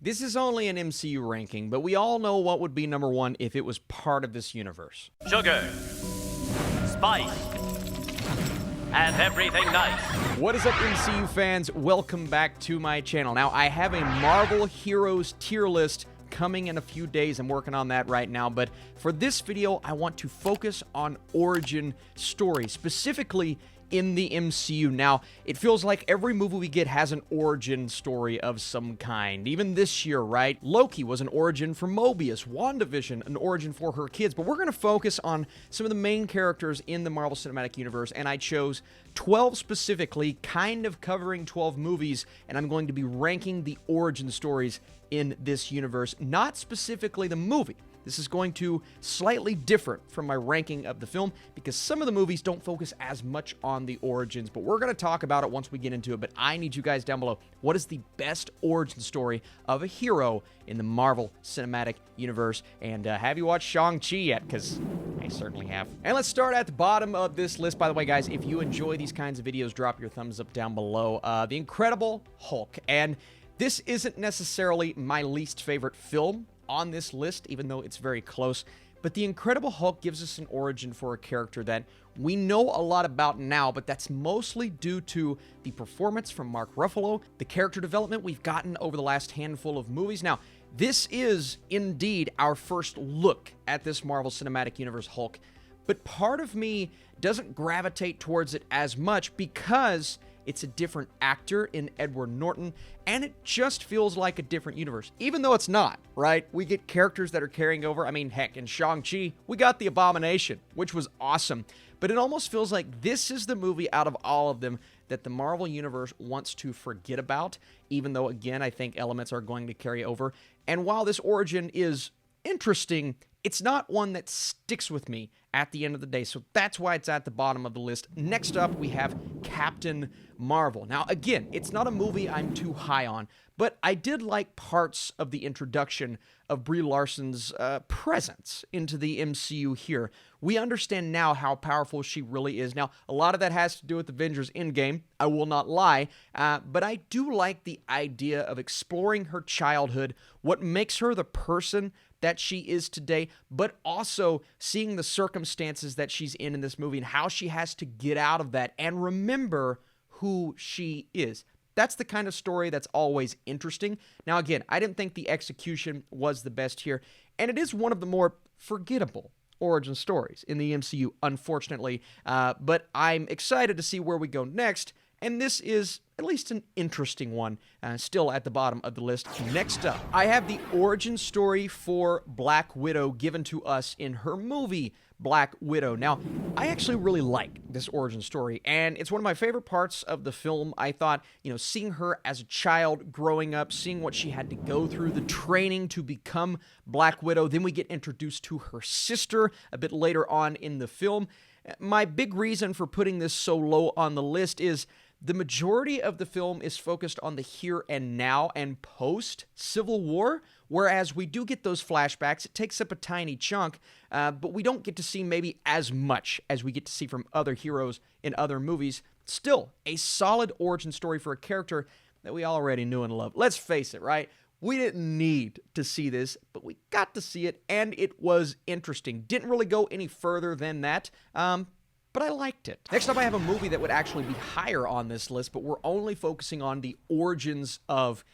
This is only an MCU ranking, but we all know what would be number one if it was part of this universe. Sugar, spice, and everything nice. What is up, MCU fans? Welcome back to my channel. Now, I have a Marvel Heroes tier list coming in a few days. I'm working on that right now, but for this video, I want to focus on origin stories, specifically in the MCU. Now, it feels like every movie we get has an origin story of some kind. Even this year, right? Loki was an origin for Mobius, WandaVision, an origin for her kids, but we're going to focus on some of the main characters in the Marvel Cinematic Universe, and I chose 12 specifically, kind of covering 12 movies, and I'm going to be ranking the origin stories in this universe, not specifically the movie. This is going to slightly different from my ranking of the film because some of the movies don't focus as much on the origins, but we're going to talk about it once we get into it. But I need you guys down below. What is the best origin story of a hero in the Marvel Cinematic Universe? And have you watched Shang-Chi yet? Because I certainly have. And let's start at the bottom of this list. By the way, guys, if you enjoy these kinds of videos, drop your thumbs up down below. The Incredible Hulk. And this isn't necessarily my least favorite film on this list, even though it's very close, but The Incredible Hulk gives us an origin for a character that we know a lot about now, but that's mostly due to the performance from Mark Ruffalo, the character development we've gotten over the last handful of movies. Now, this is indeed our first look at this Marvel Cinematic Universe Hulk, but part of me doesn't gravitate towards it as much because it's a different actor in Edward Norton, and it just feels like a different universe, even though it's not, right? We get characters that are carrying over. I mean, heck, in Shang-Chi, we got the Abomination, which was awesome, but it almost feels like this is the movie out of all of them that the Marvel Universe wants to forget about, even though, again, I think elements are going to carry over. And while this origin is interesting, it's not one that sticks with me at the end of the day, so that's why it's at the bottom of the list. Next up, we have Captain Marvel. Now, again, it's not a movie I'm too high on, but I did like parts of the introduction of Brie Larson's presence into the MCU here. We understand now how powerful she really is. Now, a lot of that has to do with Avengers Endgame, I will not lie, but I do like the idea of exploring her childhood, what makes her the person that she is today, but also seeing the circumstances that she's in this movie and how she has to get out of that and remember who she is. That's the kind of story that's always interesting. Now, again, I didn't think the execution was the best here, and it is one of the more forgettable origin stories in the MCU, unfortunately, but I'm excited to see where we go next, and this is at least an interesting one, still at the bottom of the list. Next up, I have the origin story for Black Widow given to us in her movie, Black Widow. Now, I actually really like this origin story, and it's one of my favorite parts of the film. I thought, seeing her as a child growing up, seeing what she had to go through, the training to become Black Widow, then we get introduced to her sister a bit later on in the film. My big reason for putting this so low on the list is the majority of the film is focused on the here and now and post-Civil War, whereas we do get those flashbacks. It takes up a tiny chunk, but we don't get to see maybe as much as we get to see from other heroes in other movies. Still, a solid origin story for a character that we already knew and loved. Let's face it, right? We didn't need to see this, but we got to see it, and it was interesting. Didn't really go any further than that, but I liked it. Next up, I have a movie that would actually be higher on this list, but we're only focusing on the origins of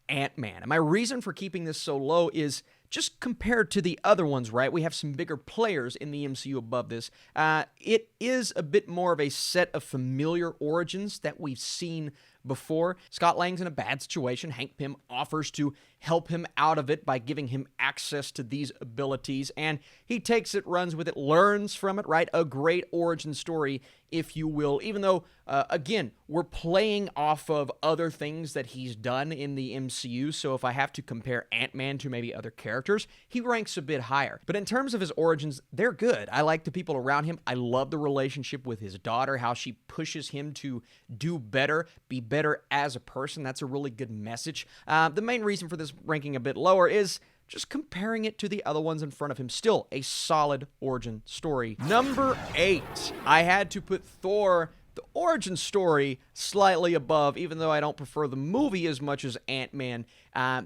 Ant-Man. And my reason for keeping this so low is just compared to the other ones, right? We have some bigger players in the MCU above this. It is a bit more of a set of familiar origins that we've seen before. Scott Lang's in a bad situation. Hank Pym offers to help him out of it by giving him access to these abilities, and he takes it, runs with it, learns from it, right? A great origin story, if you will, even though, again, we're playing off of other things that he's done in the MCU, so if I have to compare Ant-Man to maybe other characters, he ranks a bit higher. But in terms of his origins, they're good. I like the people around him. I love the relationship with his daughter, how she pushes him to do better, be better as a person. That's a really good message. The main reason for this ranking a bit lower is just comparing it to the other ones in front of him. Still a solid origin story. Number 8, I had to put Thor The origin story, slightly above, even though I don't prefer the movie as much as Ant-Man.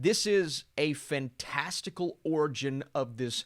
This is a fantastical origin of this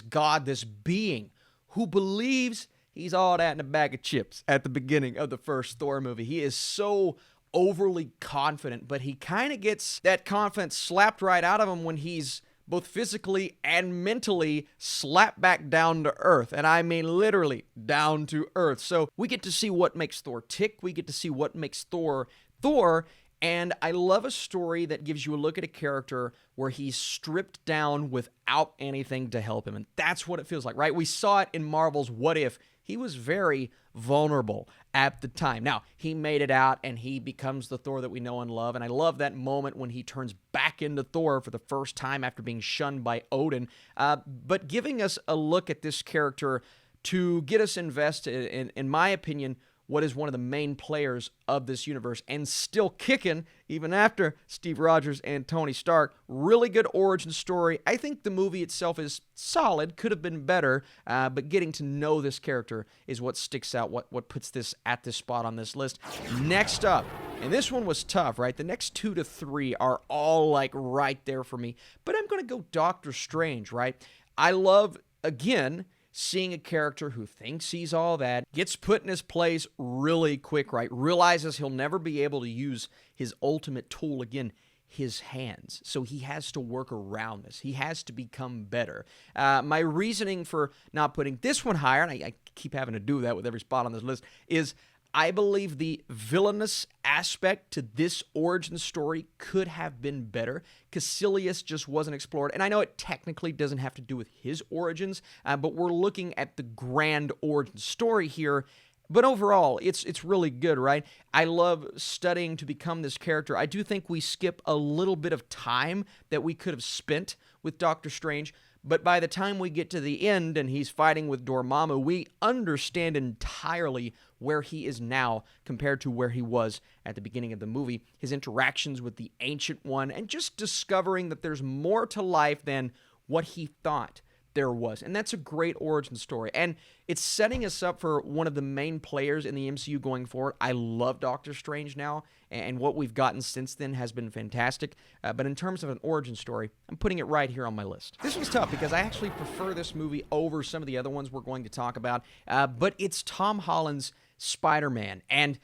god, this being, who believes he's all that in a bag of chips at the beginning of the first Thor movie. He is so overly confident, but he kind of gets that confidence slapped right out of him when he's both physically and mentally slapped back down to earth. And I mean literally down to earth. So we get to see what makes Thor tick. We get to see what makes Thor Thor. And I love a story that gives you a look at a character where he's stripped down without anything to help him. And that's what it feels like, right? We saw it in Marvel's What If. He was very vulnerable at the time. Now, he made it out and he becomes the Thor that we know and love. And I love that moment when he turns back into Thor for the first time after being shunned by Odin. But giving us a look at this character to get us invested, in my opinion, what is one of the main players of this universe and still kicking even after Steve Rogers and Tony Stark. Really good origin story. I think the movie itself is solid, could have been better, but getting to know this character is what sticks out, what puts this at this spot on this list. Next up, and this one was tough, right? The next 2 to 3 are all like right there for me, but I'm going to go Doctor Strange, right? I love, again, seeing a character who thinks he's all that, gets put in his place really quick, right? Realizes he'll never be able to use his ultimate tool again, his hands. So he has to work around this. He has to become better. My reasoning for not putting this one higher, and I keep having to do that with every spot on this list, is I believe the villainous aspect to this origin story could have been better. Caecilius just wasn't explored. And I know it technically doesn't have to do with his origins, but we're looking at the grand origin story here. But overall, it's really good, right? I love studying to become this character. I do think we skip a little bit of time that we could have spent with Doctor Strange. But by the time we get to the end and he's fighting with Dormammu, we understand entirely where he is now compared to where he was at the beginning of the movie. His interactions with the Ancient One and just discovering that there's more to life than what he thought there was. And that's a great origin story. And it's setting us up for one of the main players in the MCU going forward. I love Doctor Strange now, and what we've gotten since then has been fantastic. But in terms of an origin story, I'm putting it right here on my list. This was tough because I actually prefer this movie over some of the other ones we're going to talk about. But it's Tom Holland's Spider-Man. And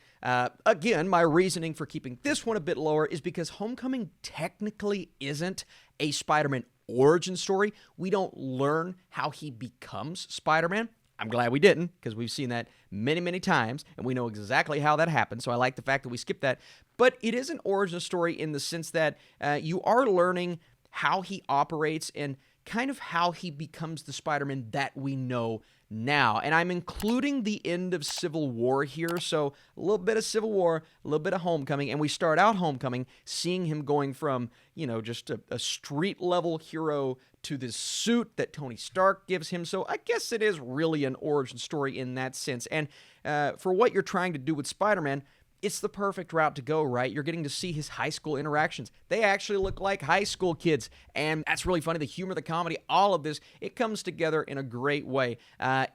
again, my reasoning for keeping this one a bit lower is because Homecoming technically isn't a Spider-Man origin story. We don't learn how he becomes Spider-Man. I'm glad we didn't, because we've seen that many, many times, and we know exactly how that happened, so I like the fact that we skipped that. But it is an origin story in the sense that you are learning how he operates and kind of how he becomes the Spider-Man that we know now. And I'm including the end of Civil War here, so a little bit of Civil War, a little bit of Homecoming, and we start out Homecoming seeing him going from, just a street-level hero to this suit that Tony Stark gives him. So I guess it is really an origin story in that sense. And for what you're trying to do with Spider-Man, it's the perfect route to go, right? You're getting to see his high school interactions. They actually look like high school kids, and that's really funny. The humor, the comedy, all of this, it comes together in a great way.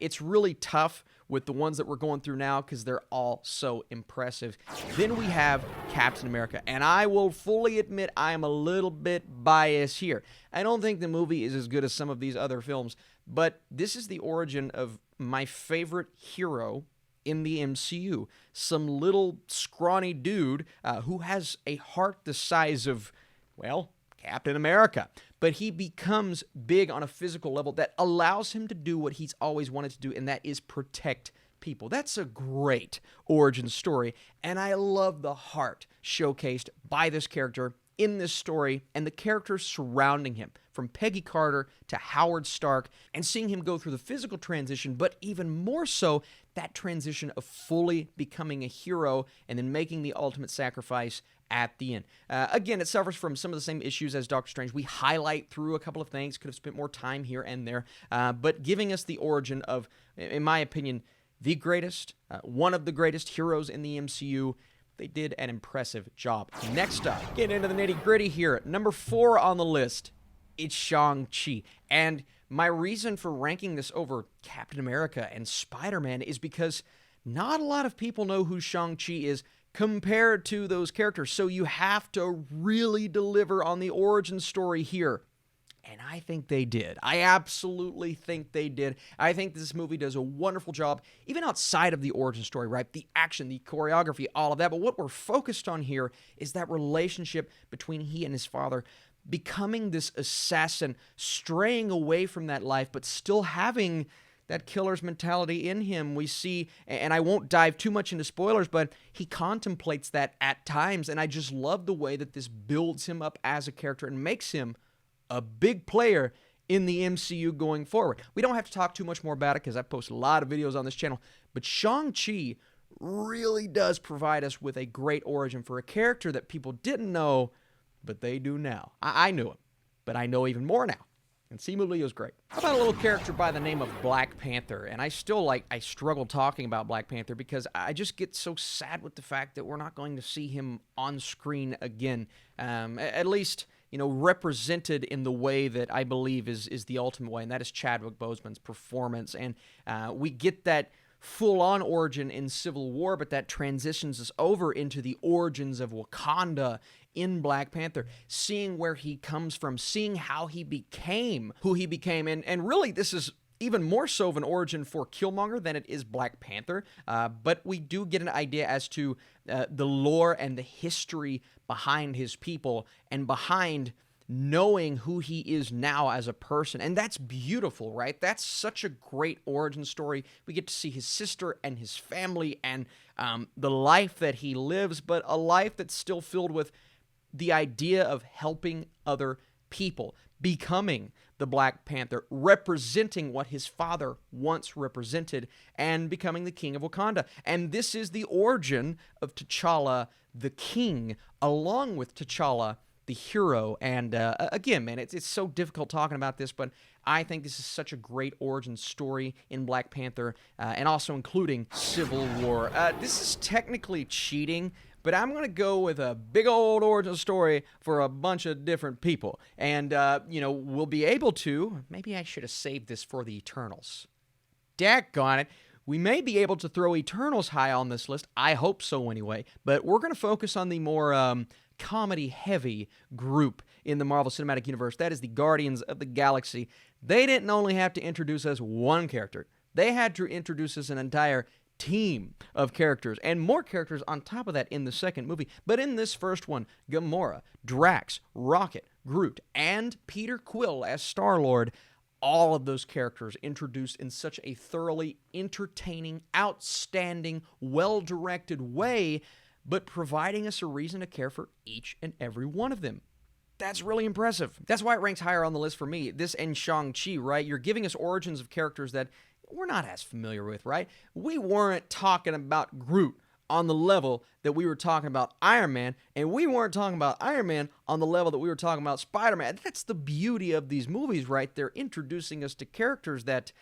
It's really tough with the ones that we're going through now because they're all so impressive. Then we have Captain America, and I will fully admit I am a little bit biased here. I don't think the movie is as good as some of these other films, but this is the origin of my favorite hero in the MCU. Some little scrawny dude who has a heart the size of, Captain America. But he becomes big on a physical level that allows him to do what he's always wanted to do, and that is protect people. That's a great origin story, and I love the heart showcased by this character in this story and the characters surrounding him, from Peggy Carter to Howard Stark, and seeing him go through the physical transition, but even more so, that transition of fully becoming a hero and then making the ultimate sacrifice at the end. Again, it suffers from some of the same issues as Doctor Strange. We highlight through a couple of things, could have spent more time here and there, but giving us the origin of, in my opinion, the greatest, one of the greatest heroes in the MCU. They did an impressive job. Next up, getting into the nitty-gritty here, number 4 on the list, it's Shang-Chi. And my reason for ranking this over Captain America and Spider-Man is because not a lot of people know who Shang-Chi is compared to those characters. So you have to really deliver on the origin story here. And I think they did. I absolutely think they did. I think this movie does a wonderful job, even outside of the origin story, right? The action, the choreography, all of that. But what we're focused on here is that relationship between he and his father, becoming this assassin, straying away from that life, but still having that killer's mentality in him. We see, and I won't dive too much into spoilers, but he contemplates that at times. And I just love the way that this builds him up as a character and makes him a big player in the MCU going forward. We don't have to talk too much more about it because I've posted a lot of videos on this channel, but Shang-Chi really does provide us with a great origin for a character that people didn't know, but they do now. I knew him, but I know even more now. And Simu Liu's great. How about a little character by the name of Black Panther? And I struggle talking about Black Panther because I just get so sad with the fact that we're not going to see him on screen again. At least, represented in the way that I believe is the ultimate way, and that is Chadwick Boseman's performance. And we get that full-on origin in Civil War, but that transitions us over into the origins of Wakanda in Black Panther, seeing where he comes from, seeing how he became who he became. And really, this is even more so of an origin for Killmonger than it is Black Panther, but we do get an idea as to the lore and the history behind his people and behind knowing who he is now as a person. And that's beautiful, right? That's such a great origin story. We get to see his sister and his family and the life that he lives, but a life that's still filled with the idea of helping other people, becoming the Black Panther, representing what his father once represented, and becoming the king of Wakanda. And this is the origin of T'Challa the king, along with T'Challa the hero. And again, man, it's so difficult talking about this, but I think this is such a great origin story in Black Panther, and also including Civil War. This is technically cheating, but I'm going to go with a big old origin story for a bunch of different people. And, we'll be able to, maybe I should have saved this for the Eternals. Daggone it. We may be able to throw Eternals high on this list. I hope so anyway. But we're going to focus on the more comedy-heavy group in the Marvel Cinematic Universe. That is the Guardians of the Galaxy. They didn't only have to introduce us one character. They had to introduce us an entire team of characters, and more characters on top of that in the second movie. But in this first one, Gamora, Drax, Rocket, Groot, and Peter Quill as Star-Lord, all of those characters introduced in such a thoroughly entertaining, outstanding, well-directed way, but providing us a reason to care for each and every one of them. That's really impressive. That's why it ranks higher on the list for me. This and Shang-Chi, right? You're giving us origins of characters that we're not as familiar with, right? We weren't talking about Groot on the level that we were talking about Iron Man, and we weren't talking about Iron Man on the level that we were talking about Spider-Man. That's the beauty of these movies, right? They're introducing us to characters that,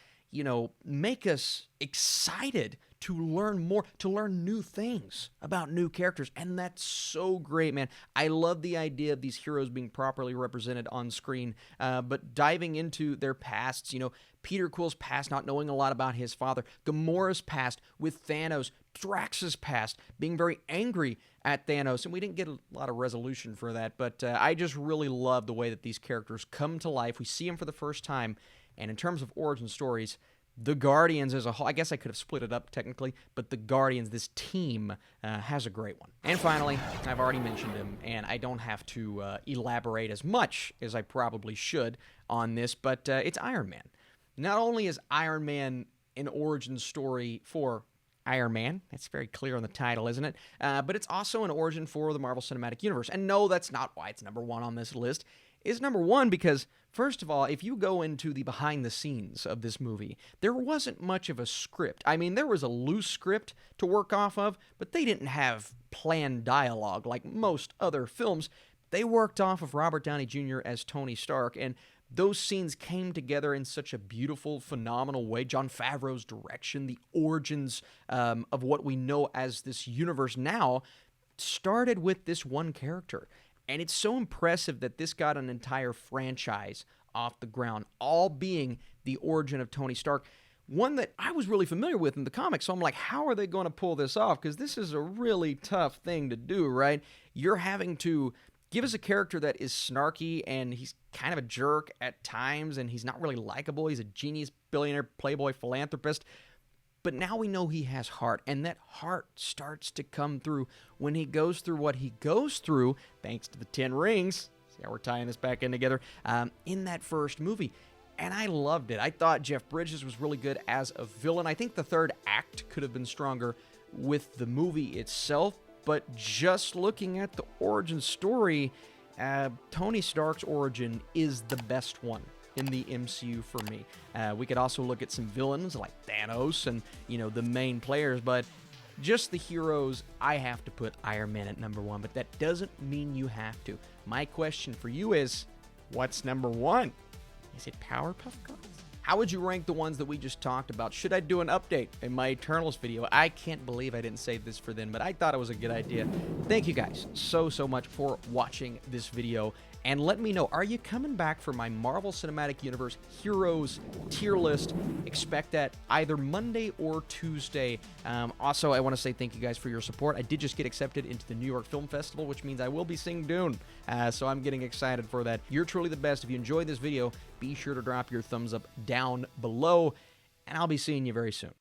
make us excited to learn more, to learn new things about new characters. And that's so great, man. I love the idea of these heroes being properly represented on screen, but diving into their pasts, Peter Quill's past, not knowing a lot about his father, Gamora's past with Thanos, Drax's past, being very angry at Thanos, and we didn't get a lot of resolution for that, but I just really love the way that these characters come to life. We see them for the first time, and in terms of origin stories, the Guardians as a whole, I guess I could have split it up technically, but the Guardians, this team, has a great one. And finally, I've already mentioned him, and I don't have to elaborate as much as I probably should on this, but it's Iron Man. Not only is Iron Man an origin story for Iron Man, it's very clear on the title, isn't it? But it's also an origin for the Marvel Cinematic Universe. And no, that's not why it's number one on this list. It's number one because, first of all, if you go into the behind the scenes of this movie, there wasn't much of a script. I mean, there was a loose script to work off of, but they didn't have planned dialogue like most other films. They worked off of Robert Downey Jr. as Tony Stark, and those scenes came together in such a beautiful, phenomenal way. Jon Favreau's direction, the origins of what we know as this universe now, started with this one character. And it's so impressive that this got an entire franchise off the ground, all being the origin of Tony Stark. one that I was really familiar with in the comics. So I'm like, how are they going to pull this off? Because this is a really tough thing to do, right? You're having to give us a character that is snarky and he's kind of a jerk at times and he's not really likable. He's a genius, billionaire, playboy, philanthropist. But now we know he has heart, and that heart starts to come through when he goes through what he goes through, thanks to the 10 rings. See how we're tying this back in together, in that first movie. And I loved it. I thought Jeff Bridges was really good as a villain. I think the third act could have been stronger with the movie itself, but just looking at the origin story, Tony Stark's origin is the best one in the MCU for me. We could also look at some villains like Thanos and, the main players, but just the heroes, I have to put Iron Man at number 1, but that doesn't mean you have to. My question for you is, what's number 1? Is it Powerpuff Girls? How would you rank the ones that we just talked about? Should I do an update in my Eternals video? I can't believe I didn't save this for then, but I thought it was a good idea. Thank you guys so much for watching this video. And let me know, are you coming back for my Marvel Cinematic Universe Heroes tier list? Expect that either Monday or Tuesday. Also, I want to say thank you guys for your support. I did just get accepted into the New York Film Festival, which means I will be seeing Dune. So I'm getting excited for that. You're truly the best. If you enjoyed this video, be sure to drop your thumbs up down below, and I'll be seeing you very soon.